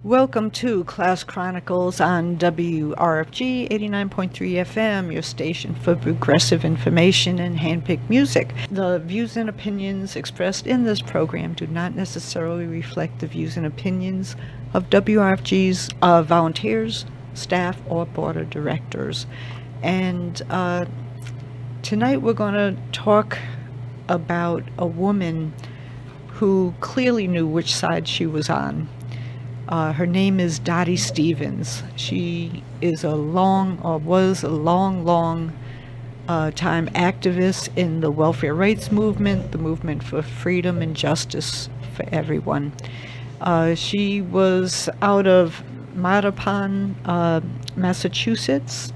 Welcome to Class Chronicles on WRFG 89.3 FM, your station for progressive information and handpicked music. The views and opinions expressed in this program do not necessarily reflect the views and opinions of WRFG's volunteers, staff, or board of directors. And tonight we're going to talk about a woman who clearly knew which side she was on. Her name is Dottie Stevens. She is was a long time activist in the welfare rights movement, the movement for freedom and justice for everyone. She was out of Mattapan, Massachusetts,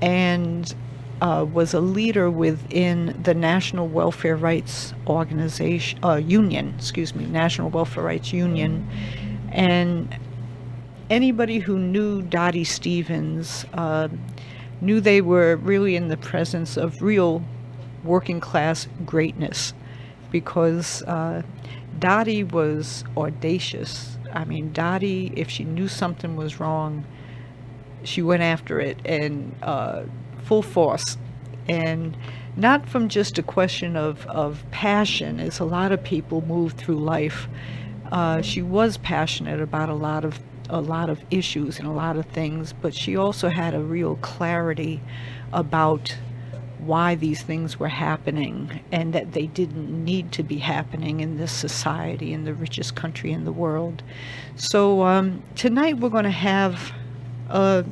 and was a leader within the National Welfare Rights National Welfare Rights Union. And anybody who knew Dottie Stevens knew they were really in the presence of real working class greatness, because Dottie was audacious. I mean, Dottie, if she knew something was wrong, she went after it and full force. And not from just a question of passion, as a lot of people move through life. She was passionate about a lot of issues and a lot of things, but she also had a real clarity about why these things were happening and that they didn't need to be happening in this society, in the richest country in the world. So tonight we're going to have a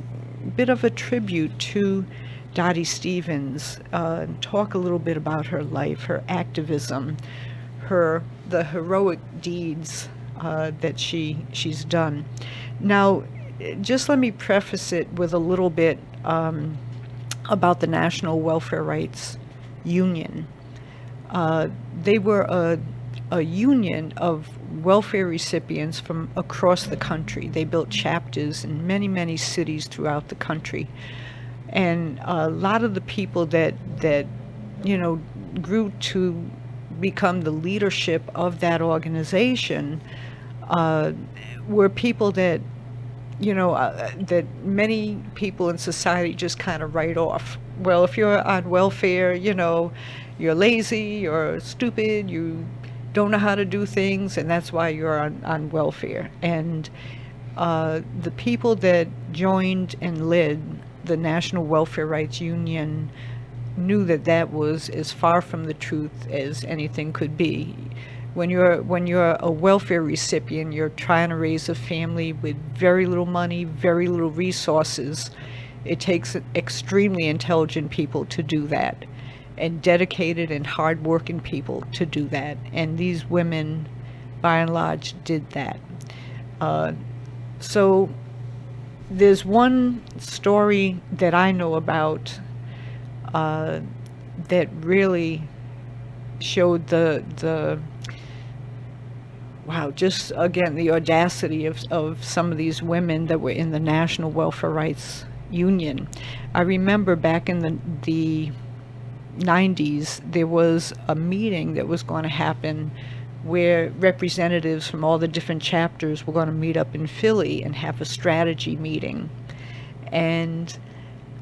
bit of a tribute to Dottie Stevens, and talk a little bit about her life, her activism, the heroic deeds that she's done. Now, just let me preface it with a little bit about the National Welfare Rights Union. They were a union of welfare recipients from across the country. They built chapters in many cities throughout the country, and a lot of the people that grew to become the leadership of that organization were people that that many people in society just kind of write off. Well, if you're on welfare, you're lazy, you're stupid, you don't know how to do things, and that's why you're on welfare. And the people that joined and led the National Welfare Rights Union knew that was as far from the truth as anything could be. When you're a welfare recipient, you're trying to raise a family with very little money, very little resources. It takes extremely intelligent people to do that, and dedicated and hardworking people to do that. And these women, by and large, did that. So there's one story that I know about that really showed the wow, just again, the audacity of some of these women that were in the National Welfare Rights Union. I remember back in the 90s, there was a meeting that was going to happen where representatives from all the different chapters were going to meet up in Philly and have a strategy meeting. And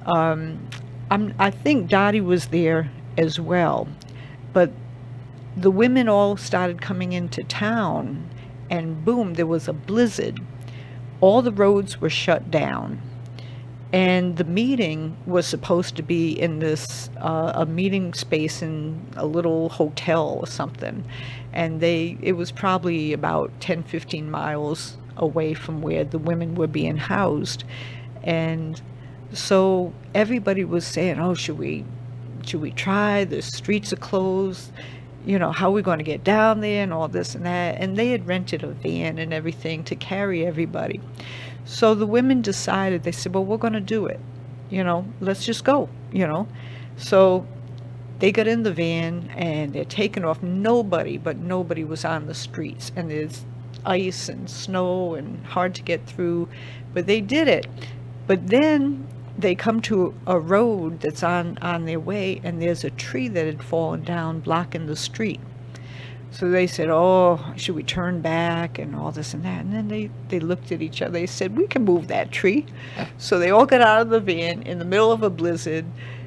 I think Dottie was there as well, but the women all started coming into town, and boom, there was a blizzard. All the roads were shut down, and the meeting was supposed to be in this a meeting space in a little hotel or something, and it was probably about 10-15 miles away from where the women were being housed. And so everybody was saying, oh, should we try? The streets are closed, how are we going to get down there, and all this and that. And they had rented a van and everything to carry everybody. So the women decided, they said, well, we're going to do it, let's just go. So they got in the van and they're taking off. Nobody was on the streets, and there's ice and snow and hard to get through, but they did it. But then they come to a road that's on their way, and there's a tree that had fallen down blocking the street. So they said, oh, should we turn back and all this and that? And then they looked at each other. They said, we can move that tree. So they all got out of the van in the middle of a blizzard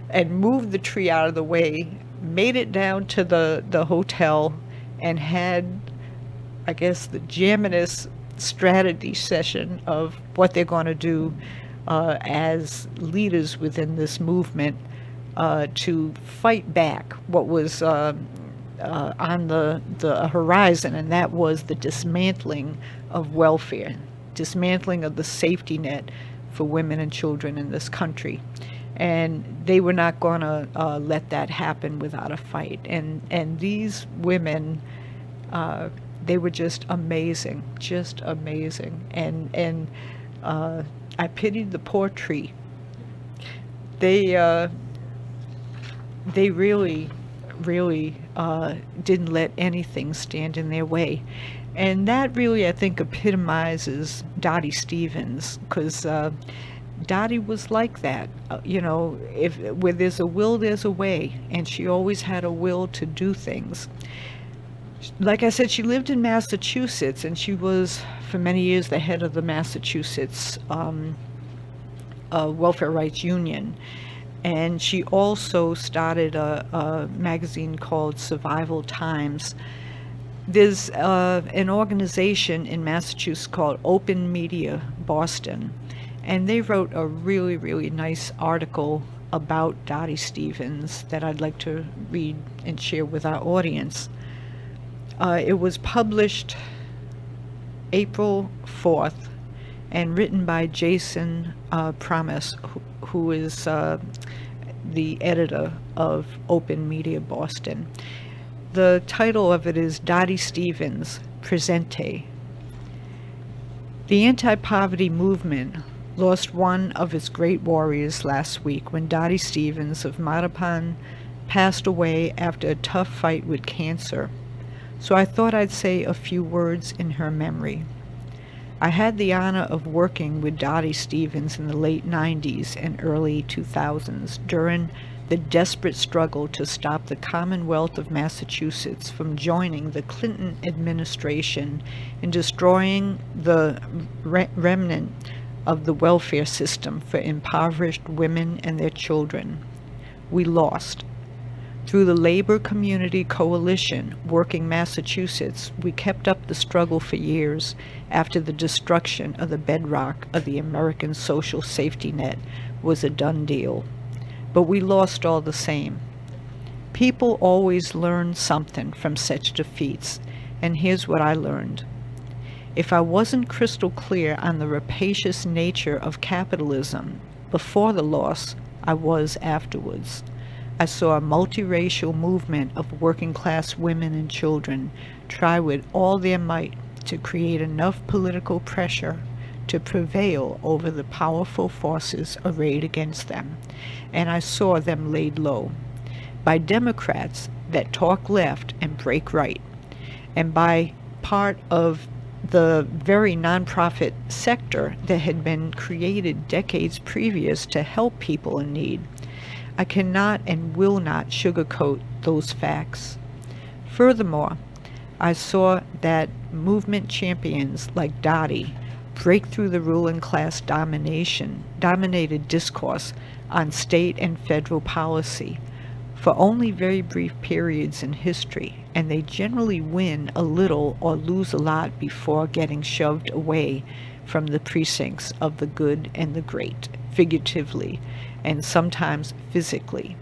and moved the tree out of the way, made it down to the hotel, and had, I guess, the jammingest strategy session of what they're going to do as leaders within this movement to fight back what was on the horizon, and that was the dismantling of welfare, dismantling of the safety net for women and children in this country. And they were not going to let that happen without a fight. And these women, they were just amazing, just amazing. And I pitied the poor tree. They really didn't let anything stand in their way. And that really, I think, epitomizes Dottie Stevens, because Dottie was like that. Where there's a will, there's a way, and she always had a will to do things. Like I said, she lived in Massachusetts, and she was, for many years, the head of the Massachusetts Welfare Rights Union. And she also started a magazine called Survival Times. There's an organization in Massachusetts called Open Media Boston, and they wrote a really, really nice article about Dottie Stevens that I'd like to read and share with our audience. It was published April 4th and written by Jason Promise, who is the editor of Open Media Boston. The title of it is Dottie Stevens, Presente. The anti-poverty movement lost one of its great warriors last week when Dottie Stevens of Mattapan passed away after a tough fight with cancer. So I thought I'd say a few words in her memory. I had the honor of working with Dottie Stevens in the late 90s and early 2000s during the desperate struggle to stop the Commonwealth of Massachusetts from joining the Clinton administration in destroying the remnant of the welfare system for impoverished women and their children. We lost. Through the Labor Community Coalition, Working Massachusetts, we kept up the struggle for years after the destruction of the bedrock of the American social safety net was a done deal. But we lost all the same. People always learn something from such defeats, and here's what I learned. If I wasn't crystal clear on the rapacious nature of capitalism before the loss, I was afterwards. I saw a multiracial movement of working-class women and children try with all their might to create enough political pressure to prevail over the powerful forces arrayed against them, and I saw them laid low by Democrats that talk left and break right, and by part of the very nonprofit sector that had been created decades previous to help people in need. I cannot and will not sugarcoat those facts. Furthermore, I saw that movement champions like Dottie break through the ruling class dominated discourse on state and federal policy for only very brief periods in history, and they generally win a little or lose a lot before getting shoved away from the precincts of the good and the great, figuratively and sometimes physically,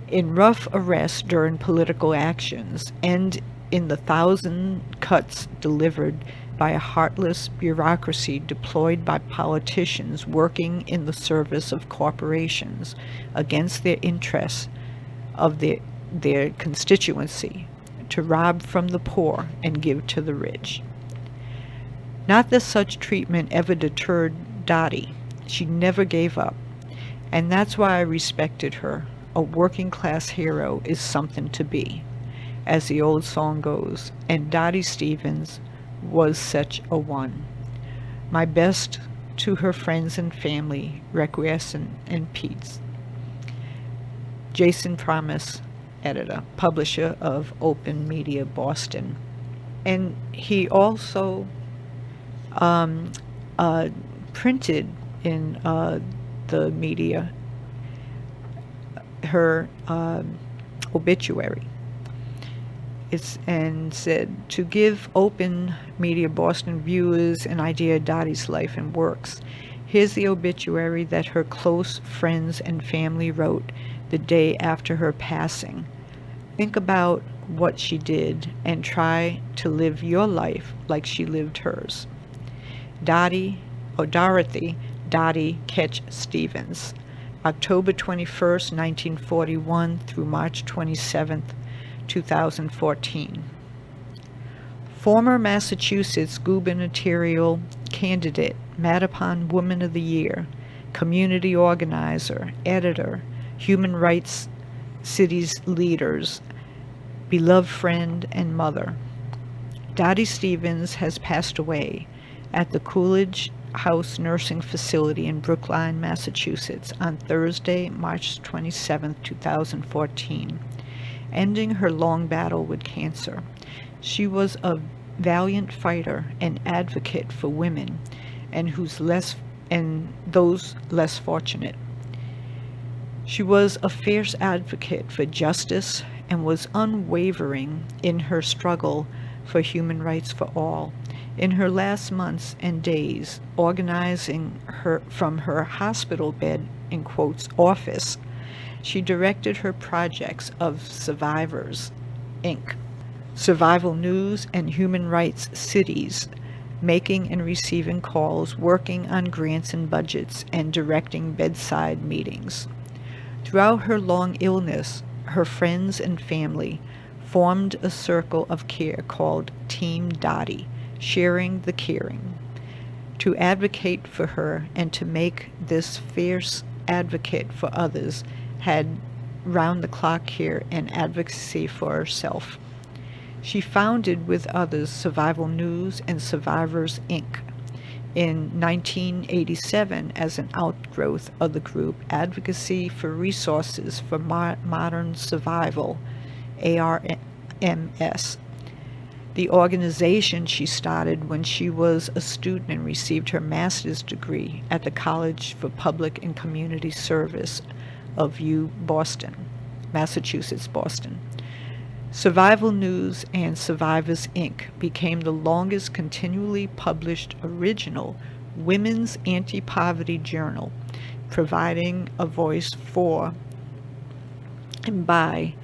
in rough arrests during political actions, and in the 1,000 cuts delivered by a heartless bureaucracy deployed by politicians working in the service of corporations against their interests of their constituency, to rob from the poor and give to the rich. Not that such treatment ever deterred Dottie. She never gave up. And that's why I respected her. A working class hero is something to be, as the old song goes, and Dottie Stevens was such a one. My best to her friends and family, requiescent and peace. Jason Promise, editor, publisher of Open Media Boston. And he also printed in the media her obituary. And said, to give Open Media Boston viewers an idea of Dottie's life and works, here's the obituary that her close friends and family wrote the day after her passing. Think about what she did and try to live your life like she lived hers. Dorothy Dottie Stevens, October 21st, 1941 through March 27th, 2014. Former Massachusetts gubernatorial candidate, Mattapan Woman of the Year, community organizer, editor, human rights cities leaders, beloved friend and mother. Dottie Stevens has passed away at the Coolidge House Nursing Facility in Brookline, Massachusetts on Thursday, March 27, 2014, ending her long battle with cancer. She was a valiant fighter and advocate for women and those less fortunate. She was a fierce advocate for justice and was unwavering in her struggle for human rights for all. In her last months and days, organizing her from her hospital bed, in quotes, office, she directed her projects of Survivors, Inc., Survival News and Human Rights Cities, making and receiving calls, working on grants and budgets, and directing bedside meetings. Throughout her long illness, her friends and family formed a circle of care called Team Dottie, sharing the caring. To advocate for her and to make this fierce advocate for others had round-the-clock care and advocacy for herself. She founded with others Survival News and Survivors, Inc. in 1987 as an outgrowth of the group Advocacy for Resources for Modern Survival, ARMS. The organization she started when she was a student and received her master's degree at the College for Public and Community Service of Boston, Massachusetts, Boston. Survival News and Survivors, Inc. became the longest continually published original women's anti-poverty journal, providing a voice for and by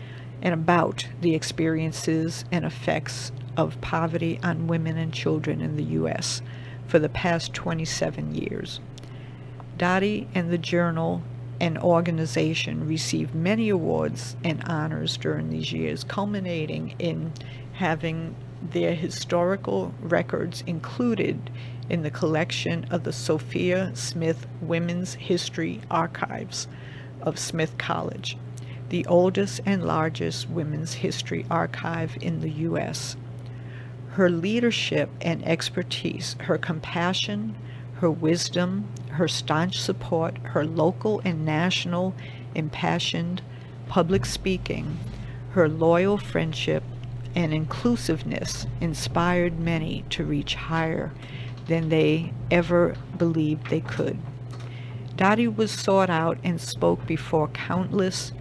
and about the experiences and effects of poverty on women and children in the U.S. for the past 27 years. Dottie and the journal and organization received many awards and honors during these years, culminating in having their historical records included in the collection of the Sophia Smith Women's History Archives of Smith College, the oldest and largest women's history archive in the U.S. Her leadership and expertise, her compassion, her wisdom, her staunch support, her local and national impassioned public speaking, her loyal friendship and inclusiveness inspired many to reach higher than they ever believed they could. Dottie was sought out and spoke before countless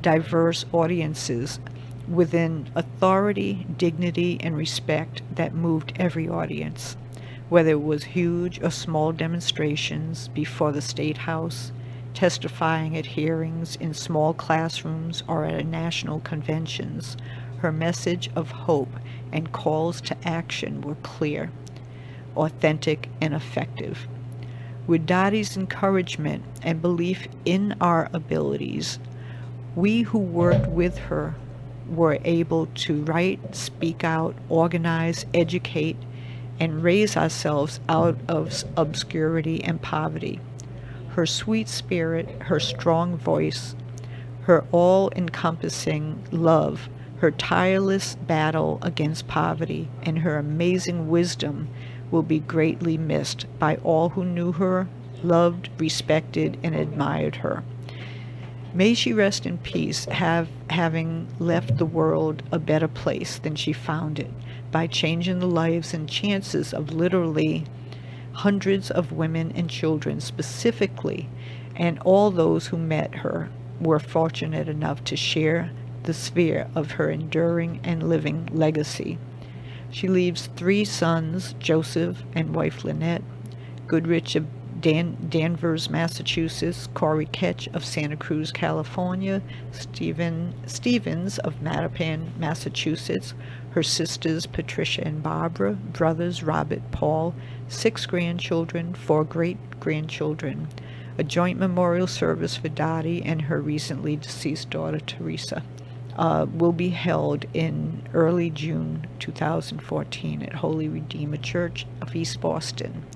diverse audiences with an authority, dignity, and respect that moved every audience, whether it was huge or small demonstrations before the State House, testifying at hearings in small classrooms or at national conventions. Her message of hope and calls to action were clear, authentic, and effective. With Dottie's encouragement and belief in our abilities, we who worked with her were able to write, speak out, organize, educate, and raise ourselves out of obscurity and poverty. Her sweet spirit, her strong voice, her all-encompassing love, her tireless battle against poverty, and her amazing wisdom will be greatly missed by all who knew her, loved, respected, and admired her. May she rest in peace, having left the world a better place than she found it by changing the lives and chances of literally hundreds of women and children specifically, and all those who met her were fortunate enough to share the sphere of her enduring and living legacy. She leaves 3 sons, Joseph and wife Lynette, Goodrich of Danvers, Massachusetts, Corey Ketch of Santa Cruz, California, Stevens of Mattapan, Massachusetts, her sisters Patricia and Barbara, brothers Robert, Paul, 6 grandchildren, 4 great-grandchildren. A joint memorial service for Dottie and her recently deceased daughter Teresa will be held in early June 2014 at Holy Redeemer Church of East Boston.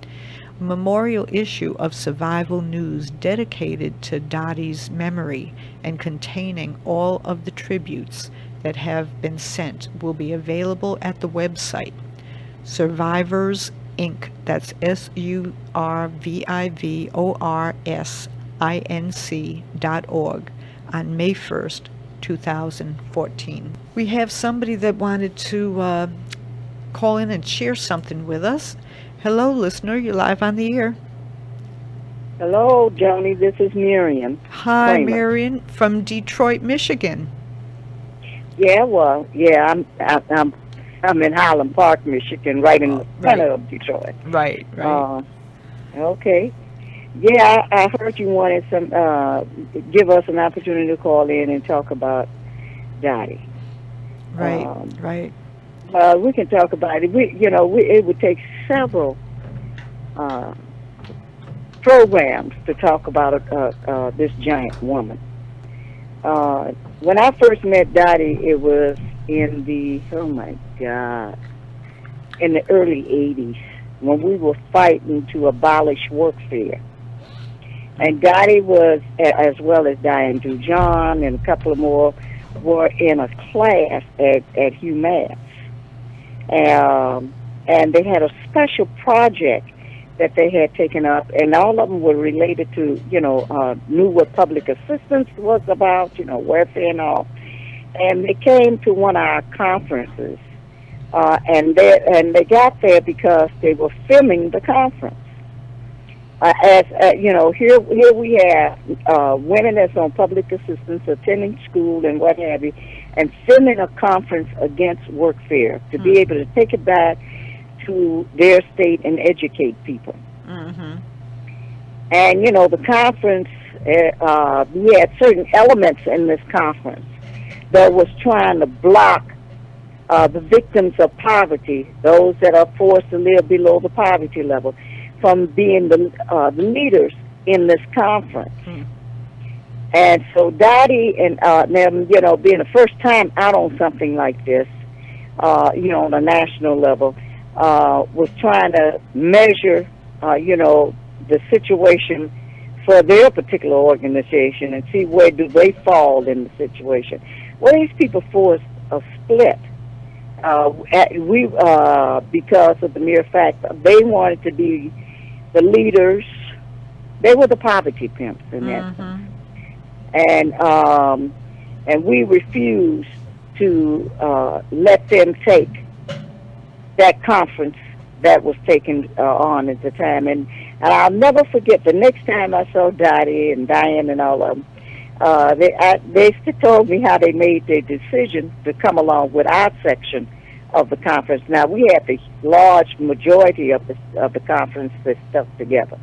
A memorial issue of Survival News dedicated to Dottie's memory and containing all of the tributes that have been sent will be available at the website Survivors Inc. That's survivorsinc.org on May 1st, 2014. We have somebody that wanted to call in and share something with us. Hello, listener. You're live on the air. Hello, Joanie. This is Marian. Hi, Kramer. Marian from Detroit, Michigan. Yeah, well, yeah, I'm in Highland Park, Michigan, right in the center of Detroit. Right. Okay. Yeah, I heard you wanted give us an opportunity to call in and talk about Dottie. Right. We can talk about it. It would take several programs to talk about this giant woman. When I first met Dottie, it was in the early 80s when we were fighting to abolish workfare. And Dottie was, as well as Diane Dujon and a couple of more, were in a class at UMass. And they had a special project that they had taken up, and all of them were related to, knew what public assistance was about, welfare and all. And they came to one of our conferences, and they got there because they were filming the conference. Here we have women that's on public assistance, attending school and what have you, and filming a conference against workfare to be able to take it back to their state and educate people. Mm-hmm. And, the conference, we had certain elements in this conference that was trying to block the victims of poverty, those that are forced to live below the poverty level, from being the leaders in this conference. And so Dottie and them, being the first time out on something like this, on a national level, was trying to measure, the situation for their particular organization and see where do they fall in the situation. Well, these people forced a split. Because of the mere fact that they wanted to be the leaders. They were the poverty pimps in essence. And we refused to let them take that conference that was taken on at the time. And I'll never forget the next time I saw Dottie and Diane and all of them, they told me how they made their decision to come along with our section of the conference. Now, we had the large majority of the conference that stuck together.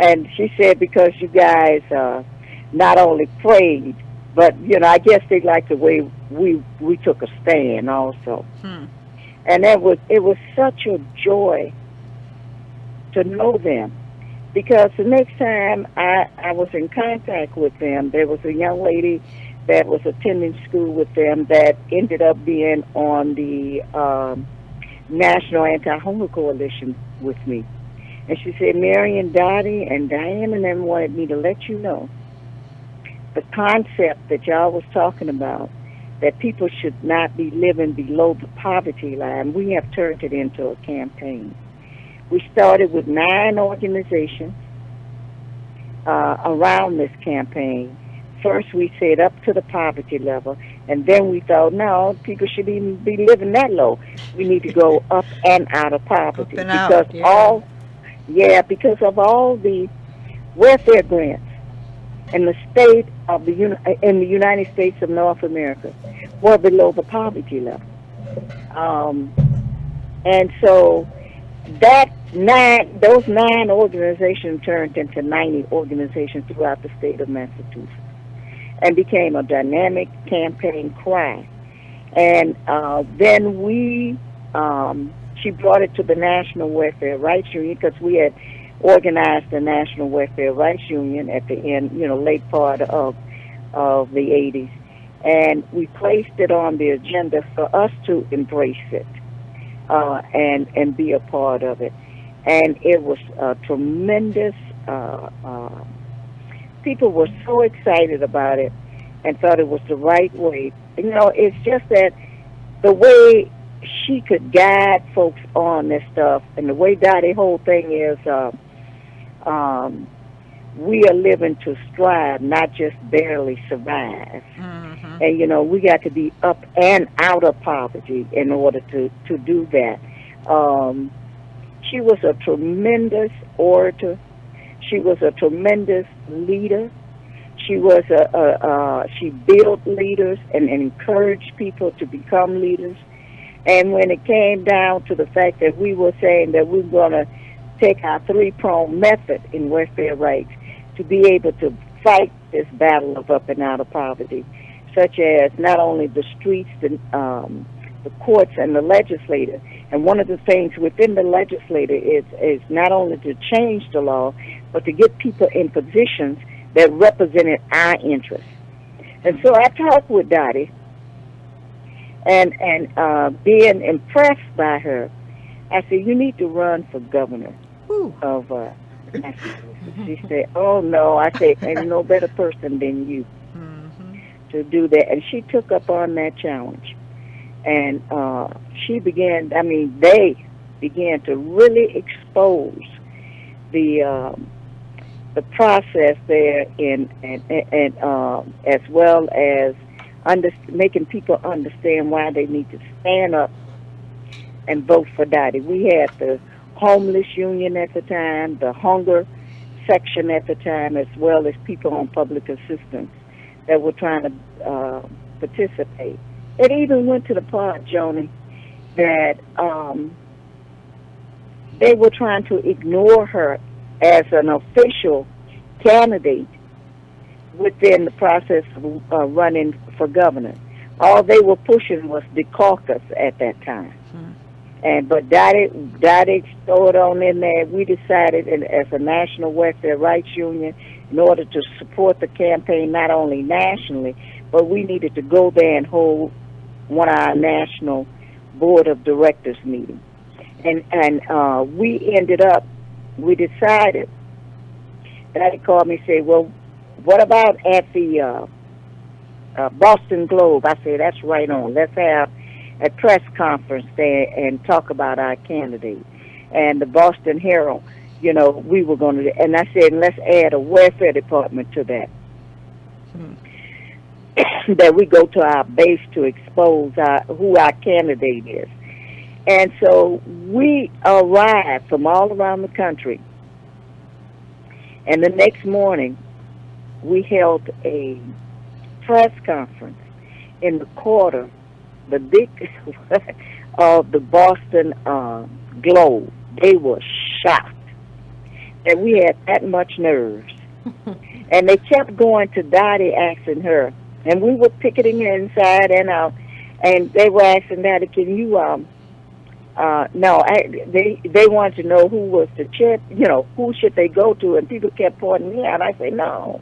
And she said, because you guys not only prayed, but, I guess they liked the way we took a stand also. And it was such a joy to know them. Because the next time I was in contact with them, there was a young lady that was attending school with them that ended up being on the National Anti-Hunger Coalition with me. And she said, Marian, Dottie, and Diane and them wanted me to let you know the concept that y'all was talking about, that people should not be living below the poverty line. We have turned it into a campaign. We started with 9 organizations around this campaign, first we said up to the poverty level, and then we thought, no, people should even be living that low. We need to go up and out of poverty. Up and because out, yeah. because of all the welfare grants in the state of in the United States of North America were below the poverty level. And so those 9 organizations turned into 90 organizations throughout the state of Massachusetts, and became a dynamic campaign cry. And then she brought it to the National Welfare Rights Union, because we had organized the National Welfare Rights Union at the end, late part of the 80s. And we placed it on the agenda for us to embrace it and be a part of it. And it was a tremendous, people were so excited about it and thought it was the right way. It's just that the way she could guide folks on this stuff, and the way Dottie's whole thing is, we are living to strive, not just barely survive. Mm-hmm. And, we got to be up and out of poverty in order to do that. She was a tremendous orator. She was a tremendous leader. She was she built leaders and encouraged people to become leaders. And when it came down to the fact that we were saying that we were going to take our 3-pronged method in welfare rights to be able to fight this battle of up and out of poverty, such as not only the streets, the courts, and the legislature. And one of the things within the legislature is not only to change the law, but to get people in positions that represented our interests. And so I talked with Dottie, and being impressed by her, I said, you need to run for governor of Massachusetts. She said, oh, no. I said, ain't no better person than you to do that. And she took up on that challenge. And they began to really expose the process there, and as well as making people understand why they need to stand up and vote for Dottie. We had the homeless union at the time, the hunger section at the time, as well as people on public assistance that were trying to participate. It even went to the part, Joanie, that they were trying to ignore her as an official candidate within the process of running for governor. All they were pushing was the caucus at that time. But Dottie threw it on in there. We decided, as a National Welfare Rights Union, in order to support the campaign not only nationally, but we needed to go there and hold one of our national board of directors meetings. And we decided, Dottie called me and said, well, what about at the Boston Globe? I said, that's right on. Let's have a press conference there and talk about our candidate. And the Boston Herald, we were going to, and I said, let's add a welfare department to that. That we go to our base to expose who our candidate is. And so we arrived from all around the country. And the next morning, we held a press conference in the quarter, the big of the Boston Globe. They were shocked that we had that much nerves. And they kept going to Dottie, asking her, and we were picketing inside and out, and they were asking Dottie, can you, they wanted to know who was the chair, who should they go to, and people kept pointing me out. I say, no,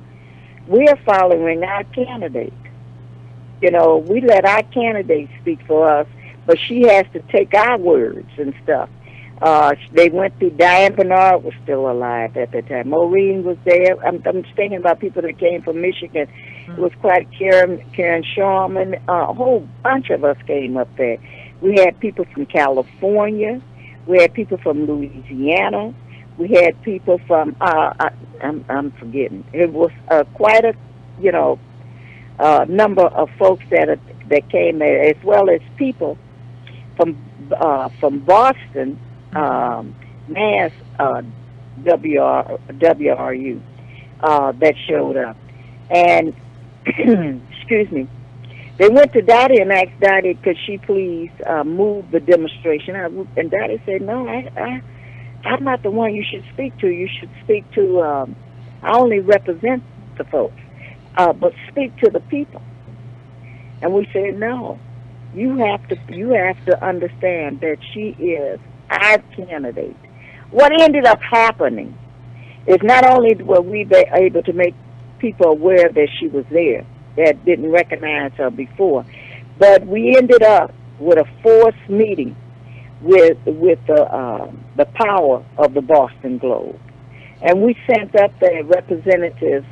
we're following our candidate. We let our candidate speak for us, but she has to take our words and stuff. They went through, Diane Bernard was still alive at the time. Maureen was there. I'm thinking about people that came from Michigan. It was quite Karen Sharman. A whole bunch of us came up there. We had people from California. We had people from Louisiana. We had people from, I'm forgetting. It was quite a, number of folks that came there, as well as people from Boston, Mass, WRU, that showed up. And, excuse me, they went to Dottie and asked Dottie, could she please move the demonstration? And Dottie said, no, I'm not the one you should speak to. You should speak to, I only represent the folks, but speak to the people. And we said, no, you have to understand that she is our candidate. What ended up happening is not only were we able to make people aware that she was there, that didn't recognize her before, but we ended up with a forced meeting with the power of the Boston Globe. And we sent up the representatives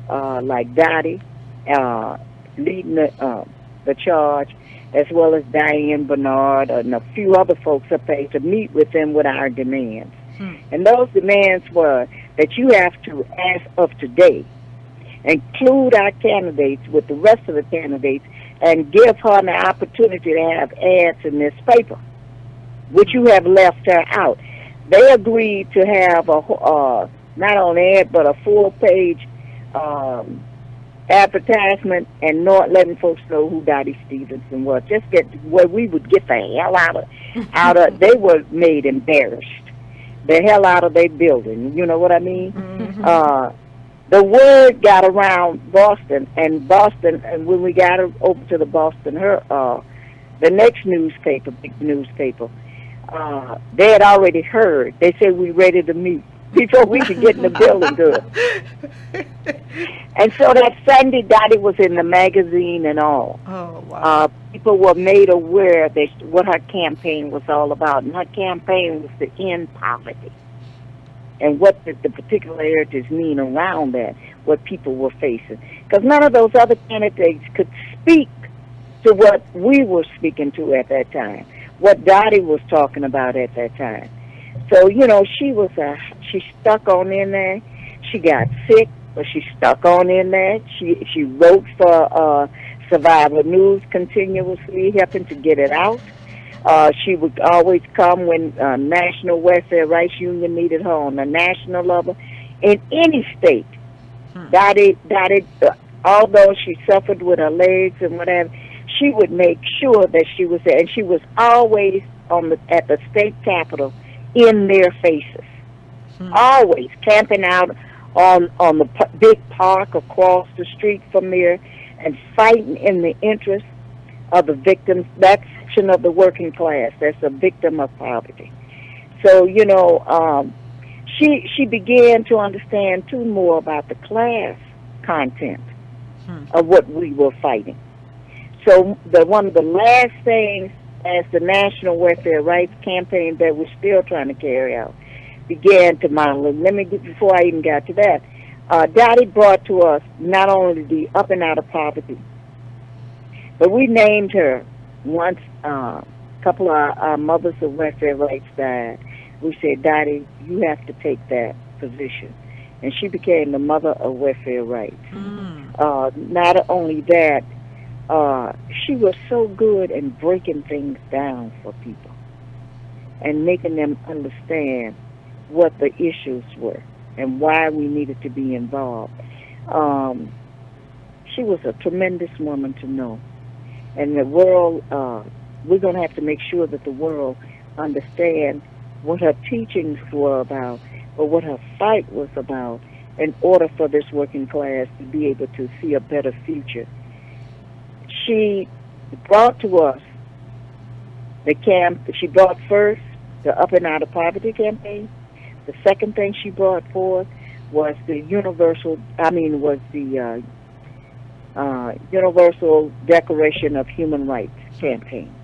like Dottie leading the charge, as well as Diane Bernard and a few other folks up there to meet with them with our demands. And those demands were that you have to, as of today, include our candidates with the rest of the candidates and give her the opportunity to have ads in this paper, which you have left her out. They agreed to have not only ad, but a full-page advertisement and not letting folks know who Dottie Stevens was. Just get where we would get the hell out of. They were made embarrassed. The hell out of their building. You know what I mean? Mm-hmm. The word got around Boston, and when we got over to the Boston, the next newspaper, big newspaper, they had already heard. They said we ready to meet before we could get in the building good. And so that Sunday, Dottie was in the magazine and all. Oh, wow. People were made aware that what her campaign was all about, and her campaign was to end poverty. And what did the particularities mean around that, what people were facing. Because none of those other candidates could speak to what we were speaking to at that time, what Dottie was talking about at that time. So, you know, she stuck on in there. She got sick, but she stuck on in there. She wrote for Survivor News continuously, helping to get it out. She would always come when National Welfare Rights Union needed her on the national level. In any state, Dottie, although she suffered with her legs and whatever, she would make sure that she was there. And she was always at the state capitol in their faces. Always camping out on the big park across the street from there and fighting in the interest of the victims, that section of the working class that's a victim of poverty. So, you know, she began to understand, too, more about the class content of what we were fighting. So one of the last things as the National Welfare Rights Campaign that we're still trying to carry out began to model. Before I even got to that, Dottie brought to us not only the up and out of poverty, but we named her once. A couple of our mothers of welfare rights died. We said, Dottie, you have to take that position. And she became the mother of welfare rights. Not only that, she was so good in breaking things down for people and making them understand what the issues were and why we needed to be involved. She was a tremendous woman to know. And the world, we're going to have to make sure that the world understands what her teachings were about, or what her fight was about, in order for this working class to be able to see a better future. She brought to us she brought first the Up and Out of Poverty campaign. The second thing she brought forth was the Universal Declaration of Human Rights campaign.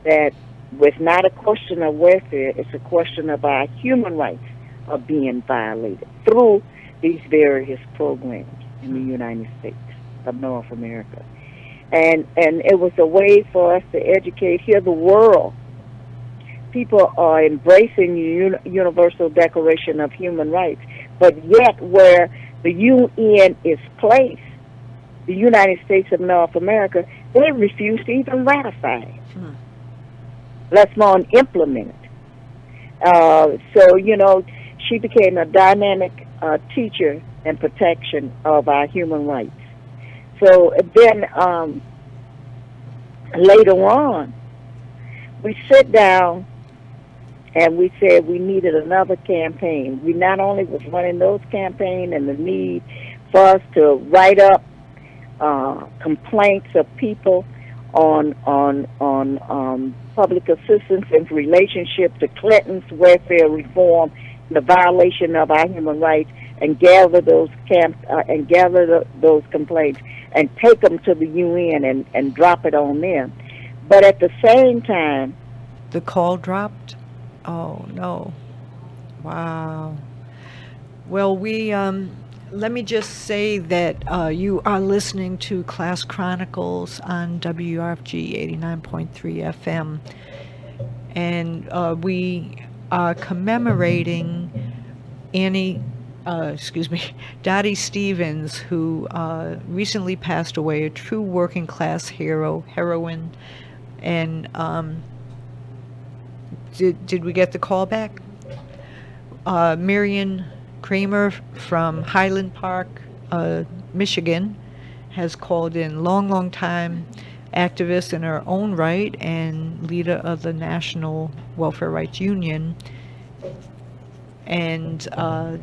That was not a question of welfare, it's a question of our human rights are being violated through these various programs in the United States of North America. And it was a way for us to educate here the world. People are embracing the Universal Declaration of Human Rights, but yet where the UN is placed, the United States of North America, they refused to even ratify it, let alone implement it. So, she became a dynamic teacher and protection of our human rights. So then later on, we sit down and we said we needed another campaign. We not only was running those campaigns and the need for us to write up complaints of people on public assistance in relationship to Clinton's welfare reform, the violation of our human rights, and gather those those complaints and take them to the UN and drop it on them. But at the same time, The call dropped? Oh, no. Wow. Well, let me just say that you are listening to Class Chronicles on WRFG 89.3 FM. And we are commemorating Dottie Stevens, who recently passed away, a true working class heroine. And did we get the call back? Marian Kramer from Highland Park, Michigan, has called in. Long time activist in her own right and leader of the National Welfare Rights Union. And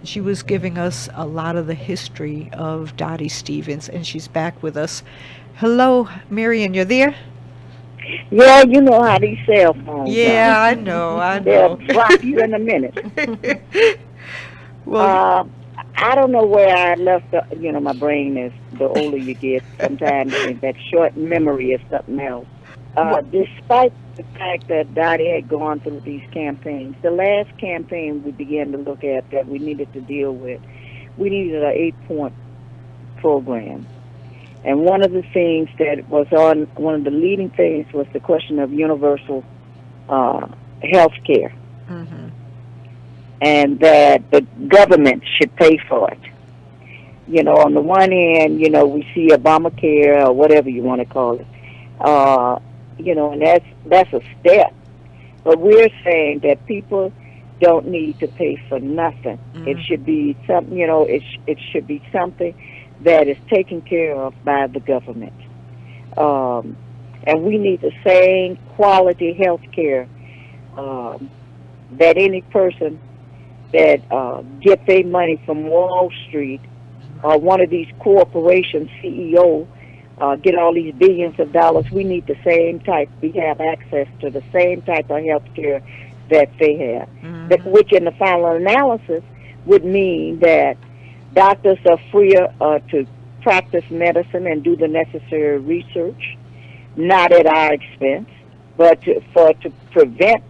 she was giving us a lot of the history of Dottie Stevens, and she's back with us. Hello, Marian, you're there? yeah, you know how these cell phones Yeah, are. I know. They'll drop you in a minute. Well, I don't know where I left. My brain is, the older you get, sometimes that short memory is something else. Despite the fact that Dottie had gone through these campaigns, the last campaign we began to look at that we needed to deal with, we needed an 8-point program. And one of the things that was on, one of the leading things was the question of universal health care. mm-hmm. And that the government should pay for it. On the one hand, we see Obamacare or whatever you want to call it. And that's a step. But we're saying that people don't need to pay for nothing. Mm-hmm. It should be something, it should be something that is taken care of by the government. And we need the same quality health care that any person that get their money from Wall Street or one of these corporation CEO get all these billions of dollars. We need the same type. We have access to the same type of health care that they have, which in the final analysis would mean that doctors are freer to practice medicine and do the necessary research, not at our expense, but to prevent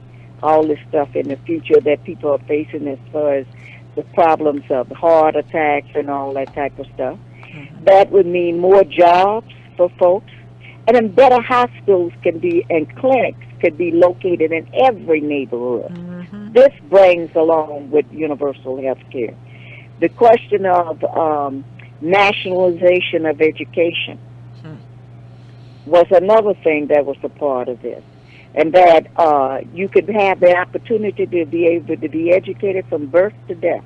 all this stuff in the future that people are facing as far as the problems of heart attacks and all that type of stuff. Mm-hmm. That would mean more jobs for folks, and then better hospitals and clinics could be located in every neighborhood. Mm-hmm. This brings along with universal health care the question of nationalization of education was another thing that was a part of this. And that you could have the opportunity to be able to be educated from birth to death.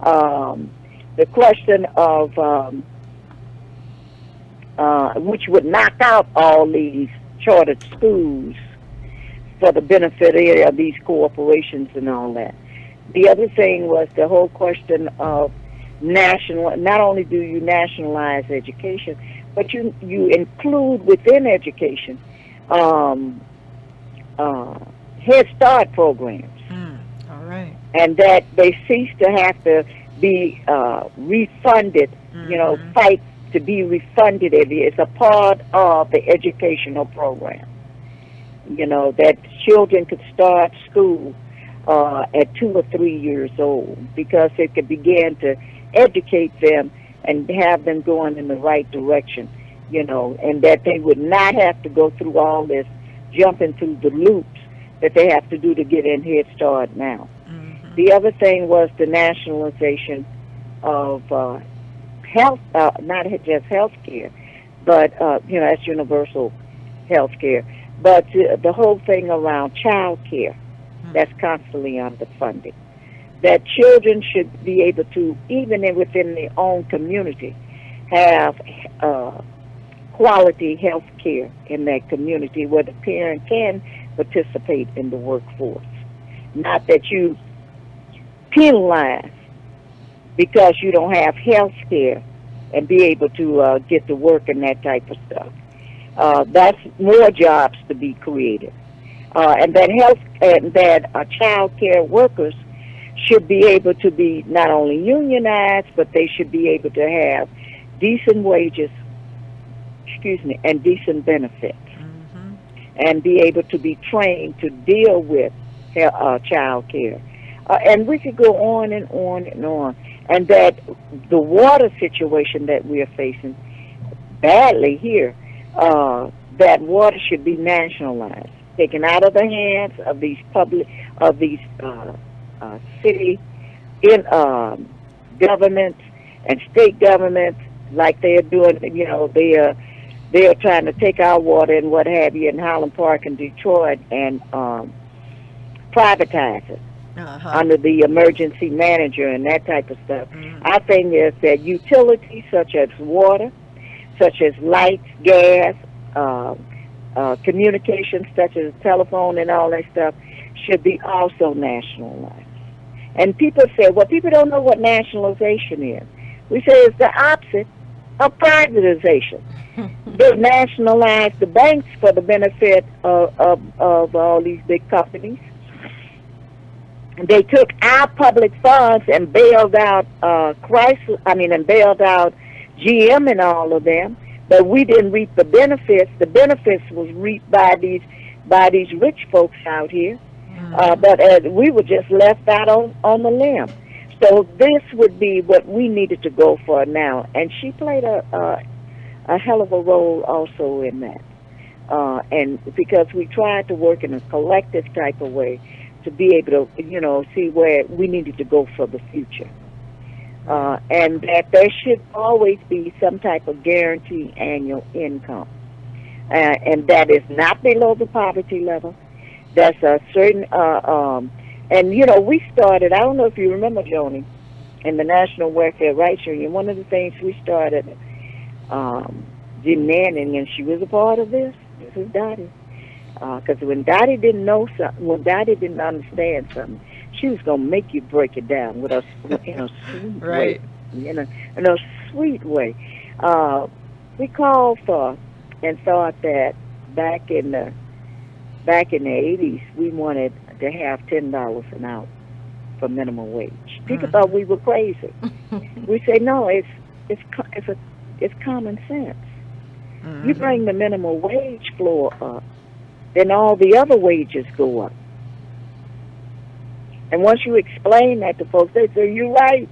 The question of which would knock out all these chartered schools for the benefit of these corporations and all that. The other thing was the whole question of not only do you nationalize education, but you include within education Head Start programs. All right. And that they cease to have to be refunded, fight to be refunded. It's a part of the educational program. That children could start school at 2 or 3 years old because it could begin to educate them and have them going in the right direction, and that they would not have to go through all this jumping through the loops that they have to do to get in Head Start now. Mm-hmm. The other thing was the nationalization of health, not just health care, but that's universal health care. But the whole thing around child care, that's constantly underfunded. That children should be able to, even within their own community, have quality health care in that community where the parent can participate in the workforce. Not that you penalize because you don't have health care and be able to get to work and that type of stuff. That's more jobs to be created. And that child care workers should be able to be not only unionized, but they should be able to have decent wages, and decent benefits, and be able to be trained to deal with child care. And we could go on and on and on. And that the water situation that we are facing badly here, that water should be nationalized, taken out of the hands of these city governments and state governments, like they are doing. They are trying to take our water and what have you in Highland Park and Detroit and privatize it under the emergency manager and that type of stuff. Our thing is that utilities such as water, such as lights, gas, communications such as telephone and all that stuff should be also nationalized. And people say, well, people don't know what nationalization is. We say it's the opposite of privatization. They nationalized the banks for the benefit of all these big companies. They took our public funds and bailed out and bailed out GM and all of them, but we didn't reap the benefits. The benefits was reaped by these rich folks out here, but we were just left out on the limb. So this would be what we needed to go for now, and she played a hell of a role also in that. And because we tried to work in a collective type of way to be able to, see where we needed to go for the future. And that there should always be some type of guaranteed annual income. And that is not below the poverty level. That's a certain, we started, I don't know if you remember, Joanie, in the National Welfare Rights Union, one of the things we started, Jim Manning, and she was a part of this. This is Dottie. Because when Dottie didn't know something, when Dottie didn't understand something, she was going to make you break it down in a sweet way. In a sweet way. We called for and thought that back in the 80s, we wanted to have $10 an hour for minimum wage. People thought we were crazy. We say no, it's common sense. You bring the minimum wage floor up, then all the other wages go up. And once you explain that to folks, they say, you're right.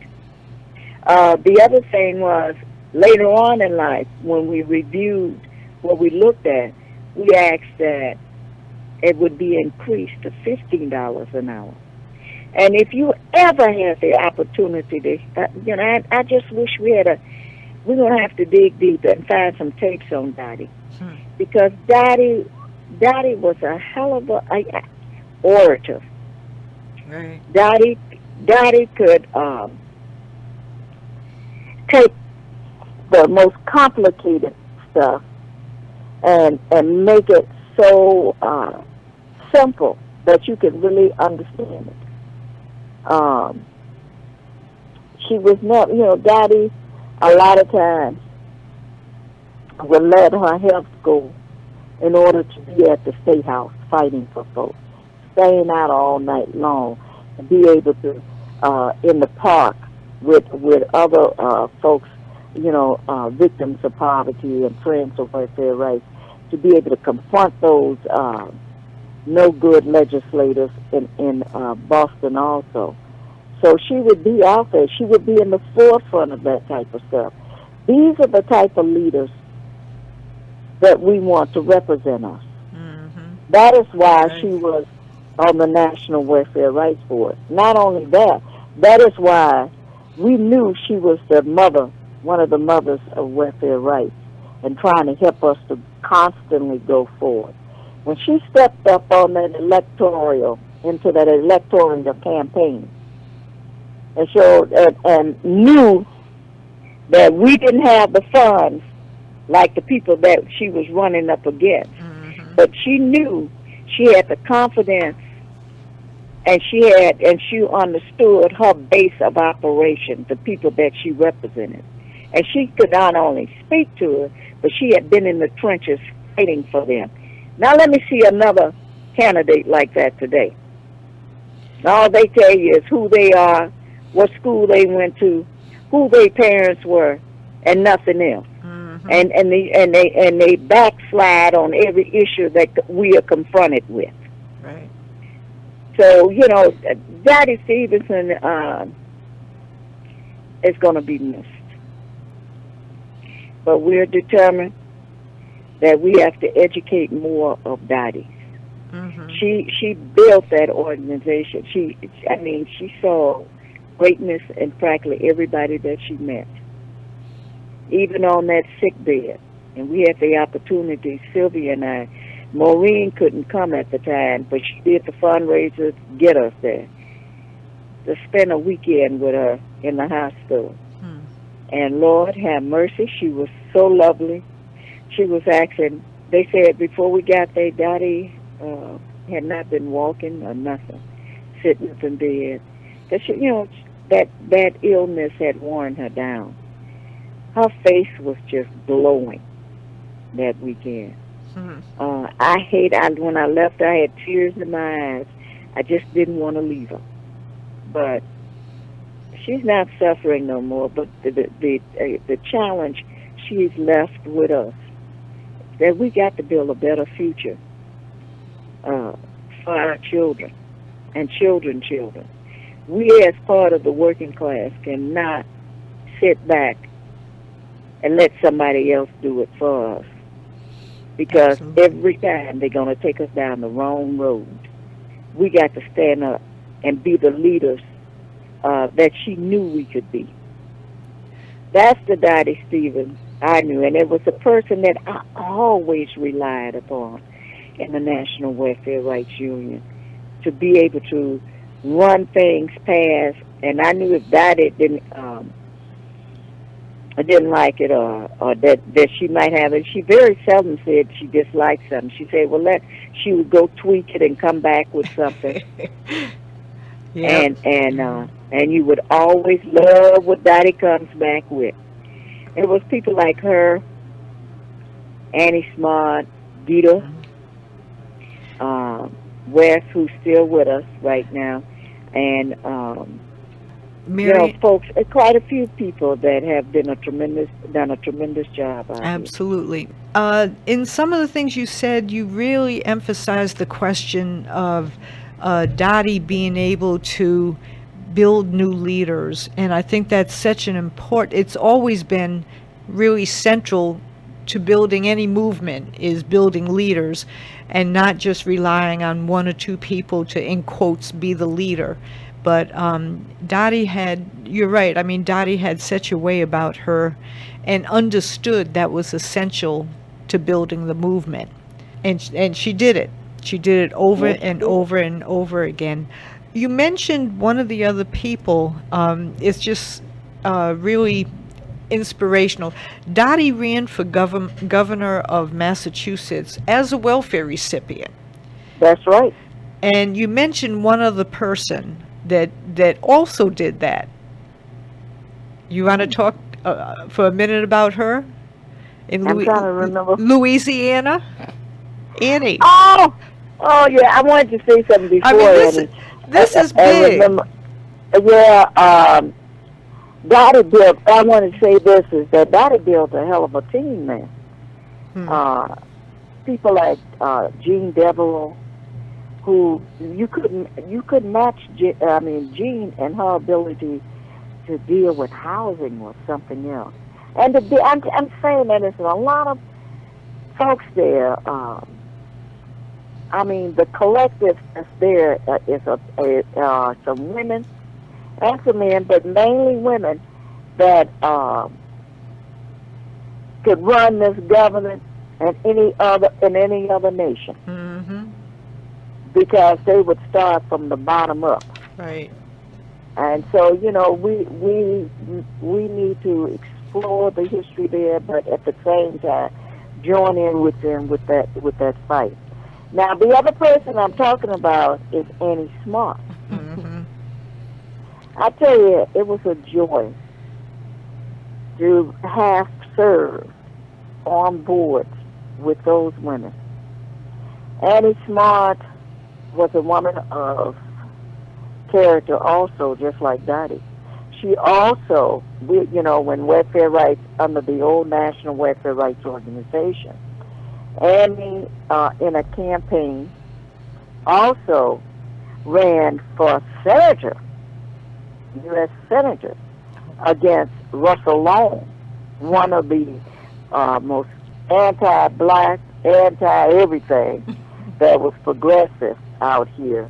The other thing was, later on in life, when we reviewed what we looked at, we asked that it would be increased to $15 an hour. And if you ever had the opportunity to, I just wish we're going to have to dig deep and find some tapes on Dottie. Because Dottie was a hell of a orator. Right. Dottie could take the most complicated stuff and make it so simple that you could really understand it. She was not, Dottie, a lot of times would let her health go in order to be at the State House fighting for folks, staying out all night long, and be able to, in the park with other folks, victims of poverty and friends of welfare rights, to be able to confront those no-good legislators in Boston also. So she would be out there. She would be in the forefront of that type of stuff. These are the type of leaders that we want to represent us. That is why she was on the National Welfare Rights Board. Not only that, that is why we knew she was the mother one of the mothers of welfare rights, and trying to help us to constantly go forward. When she stepped up on that into that electoral campaign, and showed and knew that we didn't have the funds like the people that she was running up against, but she knew she had the confidence, and she understood her base of operation, the people that she represented. And she could not only speak to it, but she had been in the trenches fighting for them. Now let me see another candidate like that today. All they tell you is who they are, what school they went to, who their parents were, and nothing else. And they backslide on every issue that we are confronted with. Right. So, Dottie Stevenson is going to be missed. But we're determined that we have to educate more of Dottie. She built that organization. She saw greatness in practically everybody that she met. Even on that sick bed. And we had the opportunity, Sylvia and I, Maureen couldn't come at the time, but she did the fundraiser to get us there, to spend a weekend with her in the hospital. And Lord have mercy, she was so lovely. She was asking, they said before we got there, Dottie had not been walking or nothing, sitting up in bed. Because, that illness had worn her down. Her face was just glowing that weekend. When I left, I had tears in my eyes. I just didn't want to leave her. But she's not suffering no more. But the challenge she's left with us, that we got to build a better future for our children and children. We as part of the working class cannot sit back and let somebody else do it for us. Because Absolutely. Every time they're going to take us down the wrong road. We got to stand up and be the leaders that she knew we could be. That's the Dottie Stevens I knew, and it was a person that I always relied upon in the National Welfare Rights Union to be able to run things past. And I knew if Dottie didn't like it or that she might have it. She very seldom said she disliked something. She said, she would go tweak it and come back with something. Yep. And you would always love what Dottie comes back with. It was people like her, Annie Smart, Dita, Wes, who's still with us right now, and Marian, folks, quite a few people that have done a tremendous job out absolutely. In some of the things you said, you really emphasized the question of Dottie being able to build new leaders, and I think that's such an it's always been really central to building any movement, is building leaders and not just relying on one or two people to, in quotes, be the leader. But Dottie you're right, I mean, Dottie had such a way about her and understood that was essential to building the movement. And she did it. She did it over and over and over again. You mentioned one of the other people. It's just really inspirational. Dottie ran for governor of Massachusetts as a welfare recipient. That's right. And you mentioned one other person that also did that. You want to talk for a minute about her? I'm trying to remember. Louisiana? Annie. Oh, yeah, I wanted to say something before. I mean, this is big. Dottie built, I want to say this, is that Dottie built a hell of a team, man. People like Jean Devereaux, who you couldn't match. Jean and her ability to deal with housing was something else. And I'm saying that there's a lot of folks there. The collective that's there is some women and some men, but mainly women that could run this government and any other nation, Mhm. because they would start from the bottom up. Right. And so, we need to explore the history there, but at the same time, join in with them with that fight. Now, the other person I'm talking about is Annie Smart. Mhm. I tell you, it was a joy to have served on board with those women. Annie Smart was a woman of character also, just like Dottie. She also, when welfare rights, under the old National Welfare Rights Organization, Annie, in a campaign, also ran for senator, U.S. senator, against Russell Long, one of the most anti-black, anti-everything that was progressive out here,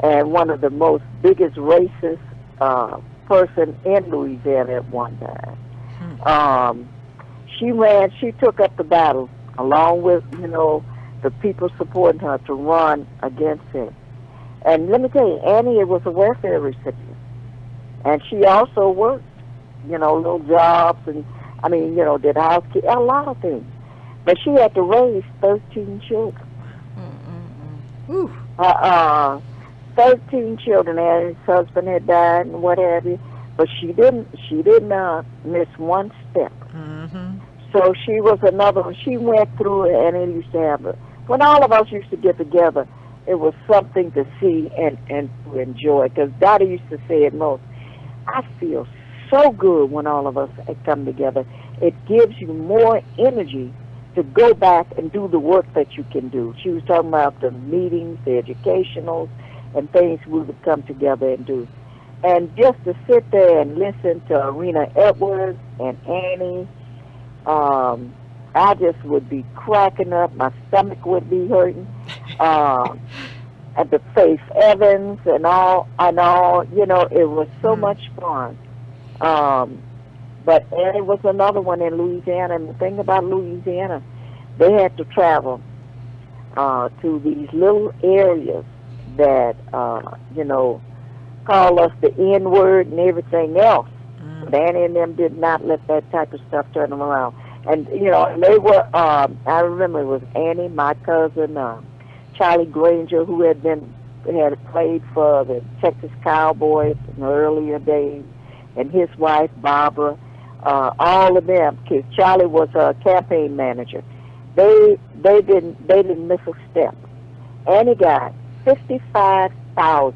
and one of the most biggest racist person in Louisiana at one time. She took up the battle along with, the people supporting her to run against him. And let me tell you, Annie was a welfare recipient. And she also worked, little jobs and, did housekeeping, a lot of things. But she had to raise 13 children. Ooh. 13 children, and his husband had died and what have you. But she didn't miss one step. Mhm. So she was another one. She went through it, and it used to have when all of us used to get together, it was something to see and to enjoy. Because Dottie used to say it most, I feel so good when all of us come together. It gives you more energy to go back and do the work that you can do. She was talking about the meetings, the educationals, and things we would come together and do. And just to sit there and listen to Arena Edwards and Annie, I just would be cracking up. My stomach would be hurting. At the Faith Evans and all, it was so much fun. But Annie was another one in Louisiana, and the thing about Louisiana, they had to travel to these little areas that, call us the N-word and everything else. But Annie and them did not let that type of stuff turn them around. And, and they were, I remember it was Annie, my cousin, Charlie Granger, who had played for the Texas Cowboys in the earlier days, and his wife, Barbara, all of them, because Charlie was a campaign manager. They didn't miss a step. Annie got 55,000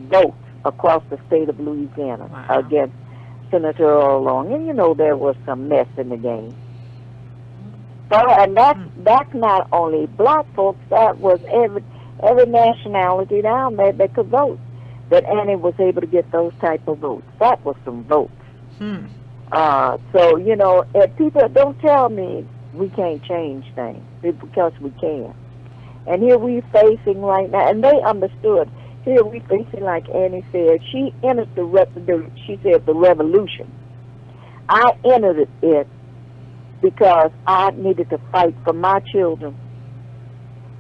votes across the state of Louisiana against Senator Earl Long. And there was some mess in the game. So, and that's not only black folks, that was every nationality down there that could vote. That Annie was able to get those type of votes. That was some votes. So, if people don't tell me we can't change things, because we can. And here we facing right now, and they understood. Here we facing, like Annie said, she entered the revolution. I entered it because I needed to fight for my children.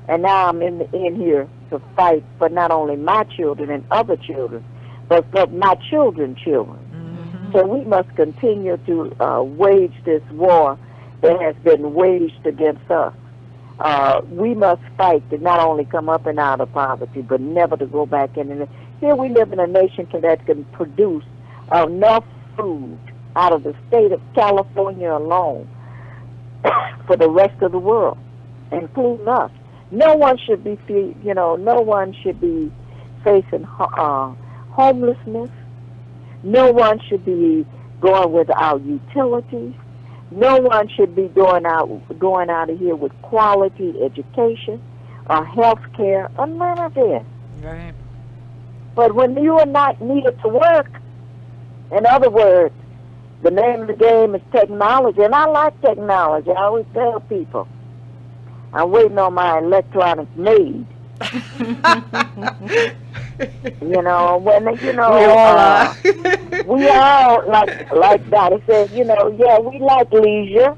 And now I'm in here to fight for not only my children and other children, but for my children's children. Mm-hmm. So we must continue to wage this war that has been waged against us. We must fight to not only come up and out of poverty, but never to go back in. And here we live in a nation that can produce enough food out of the state of California alone for the rest of the world, including us. No one should be, no one should be facing homelessness. No one should be going without utilities. No one should be going out of here with quality education or health care or none of this. Right. But when you are not needed to work, in other words, the name of the game is technology, and I like technology. I always tell people, I'm waiting on my electronic maid. We all we all like Dottie said, we like leisure.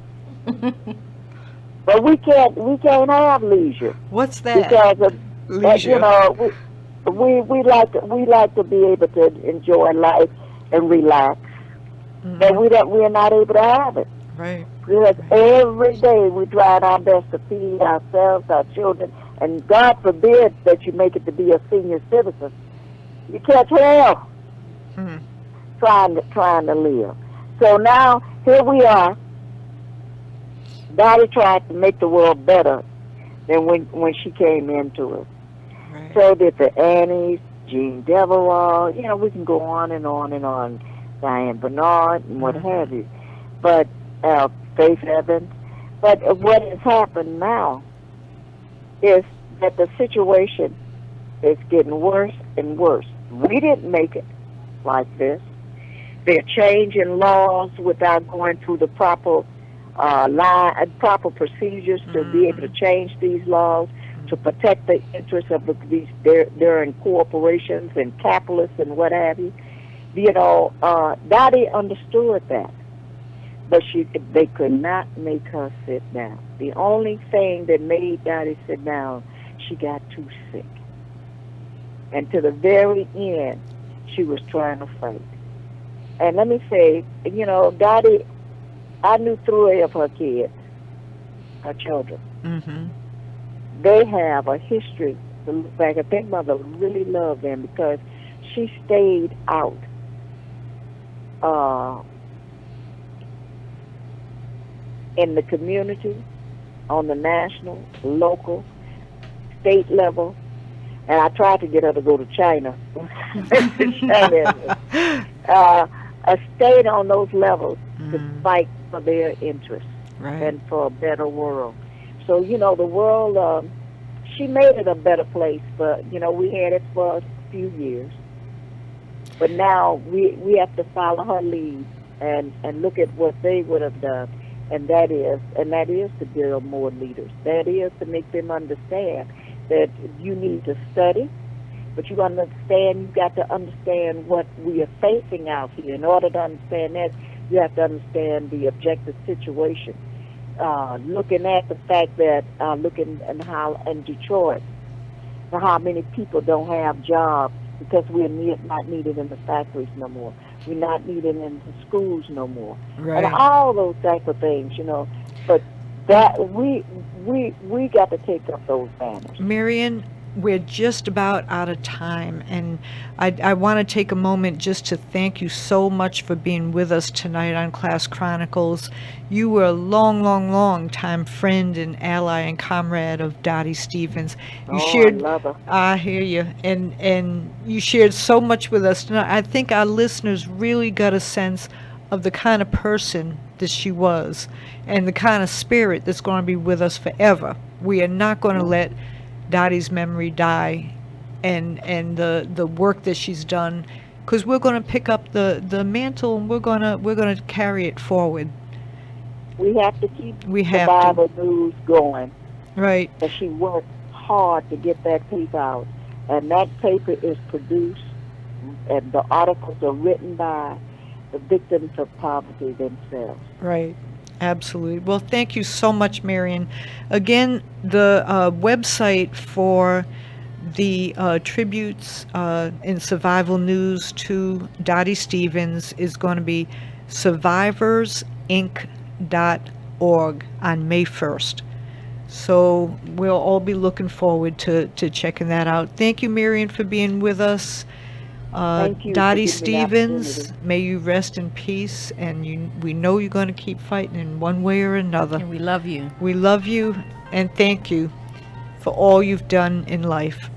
But we can't have leisure What's that? because of Leisure. you know we like to be able to enjoy life and relax, and we're not able to have it. Right. Because every day we try our best to feed ourselves, our children, and God forbid that you make it to be a senior citizen. You catch hell trying to live. So now here we are. Dottie tried to make the world better than when she came into it. Right. So did the Annies, Jean Devereaux, you know, we can go on and on and on, Diane Bernard and what have you. But Faith Evans. But what has happened now is that the situation is getting worse and worse. We didn't make it like this. They're changing laws without going through the proper proper procedures to be able to change these laws to protect the interests of these their corporations and capitalists and what have you. You know, Dottie understood that, but they could not make her sit down. The only thing that made Dottie sit down, she got too sick, and to the very end, she was trying to fight. And let me say, you know, Dottie, I knew 3 of her kids, her children. They have a history to look back. I think Mother really loved them because she stayed out in the community, on the national, local, state level, and I tried to get her to go to China. I stayed on those levels to fight for their interests and for a better world. So, you know, the world, she made it a better place, but, you know, we had it for a few years. But now we have to follow her lead and look at what they would have done. And that is to build more leaders. That is to make them understand that you need to study, but you got to understand what we are facing out here. In order to understand that, you have to understand the objective situation. Looking at the fact that, looking at how in Detroit, how many people don't have jobs because we're not needed in the factories no more. We're not needed in the schools no more. Right. And all those type of things, you know. But that we got to take up those banners. Marian, we're just about out of time, and I want to take a moment just to thank you so much for being with us tonight on Class Chronicles. You were a long time friend and ally and comrade of Dottie Stevens. You shared, I love her. I hear you, and you shared so much with us tonight. I think our listeners really got a sense of the kind of person that she was and the kind of spirit that's going to be with us forever. We are not going to let Dottie's memory die, and the work that she's done, because we're going to pick up the mantle and we're going to carry it forward. We have to keep the Bible news going. Right. But she worked hard to get that paper out, and that paper is produced, and the articles are written by the victims of poverty themselves. Right. Absolutely. Well, thank you so much, Marian. Again, the website for the tributes in survival news to Dottie Stevens is going to be survivorsinc.org on May 1st. So we'll all be looking forward to checking that out. Thank you, Marian, for being with us. Thank you Dottie for giving me the Stevens, opportunity. may you rest in peace, and we know you're going to keep fighting in one way or another. And we love you. We love you, and thank you for all you've done in life.